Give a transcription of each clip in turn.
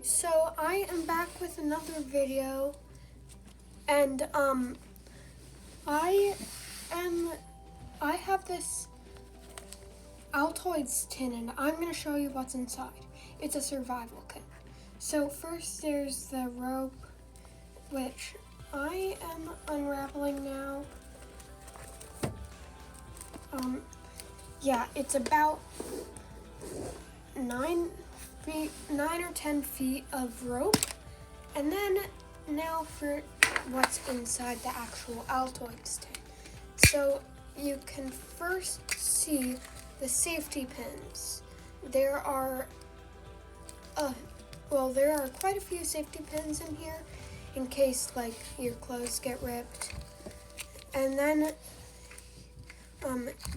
So I am back with another video, and I have this Altoids tin, and I'm going to show you what's inside. It's a survival kit. So first there's the rope, which I am unraveling now. Yeah, it's about 9 or 10 feet of rope. And then now for what's inside the actual Altoids tin. So you can first see the safety pins. There are quite a few safety pins in here in case like your clothes get ripped. And then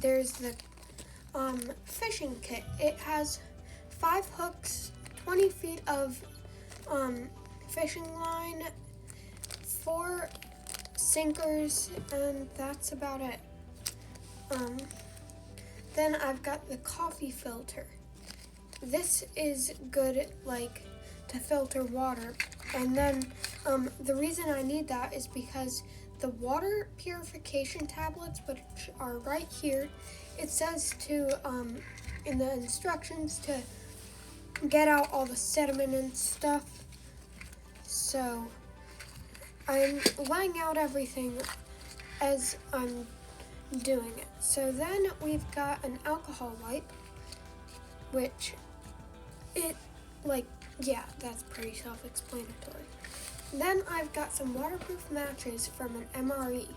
there's the fishing kit. It has 5 hooks, 20 feet of fishing line, 4 sinkers, and that's about it. Then I've got the coffee filter. This is good like to filter water, and then the reason I need that is because the water purification tablets, which are right here, it says to in the instructions to get out all the sediment and stuff. So I'm laying out everything as I'm doing it. So then we've got an alcohol wipe, which that's pretty self-explanatory. Then I've got some waterproof matches from an MRE,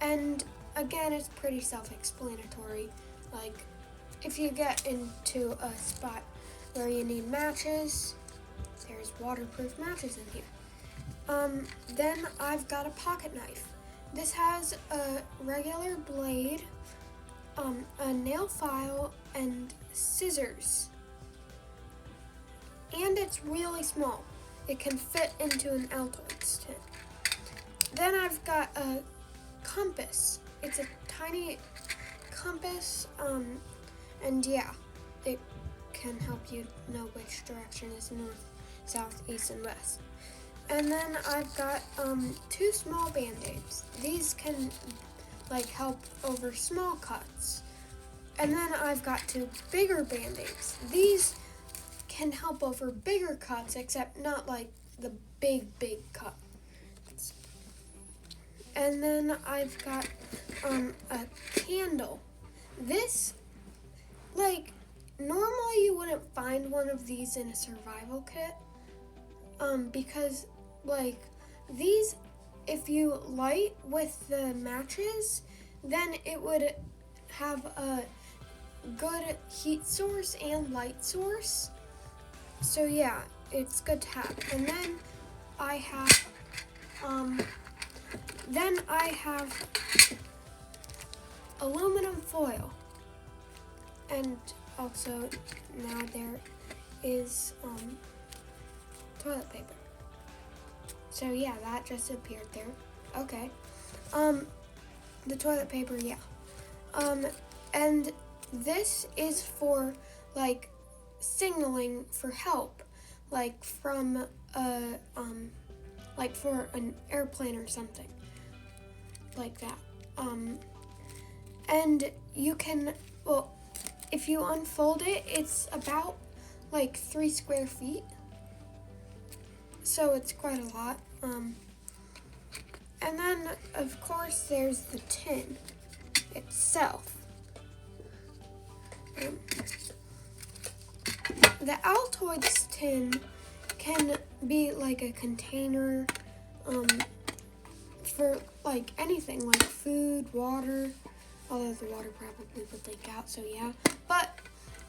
and again, it's pretty self-explanatory. Like, if you get into a spot where you need matches, there's waterproof matches in here. Then I've got a pocket knife. This has a regular blade, a nail file, and scissors. And it's really small. It can fit into an Altoids tin. Then I've got a compass. It's a tiny compass, and yeah, it can help you know which direction is north, south, east, and west. And then I've got 2 small band-aids. These can help over small cuts. And then I've got 2 bigger band-aids. These can help over bigger cuts, except not like the big cuts. And then I've got a candle. This, normally you wouldn't find one of these in a survival kit, because these, if you light with the matches, then it would have a good heat source and light source. So yeah, it's good to have. And then I have aluminum foil, and also now there is toilet paper. So yeah, that just appeared there. Okay. The toilet paper, yeah. And this is for signaling for help, from for an airplane or something like that. And you can, if you unfold it, it's about 3 square feet. So it's quite a lot. And then, of course, there's the tin itself. The Altoids tin can be a container for anything, like food, water, although the water probably would leak out, so yeah. But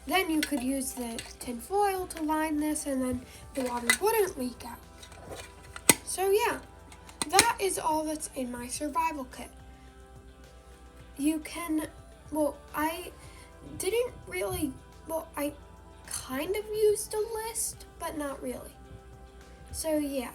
then you could use the tin foil to line this, and then the water wouldn't leak out. So yeah, that is all that's in my survival kit. You can, I kind of used a list, but not really. So yeah,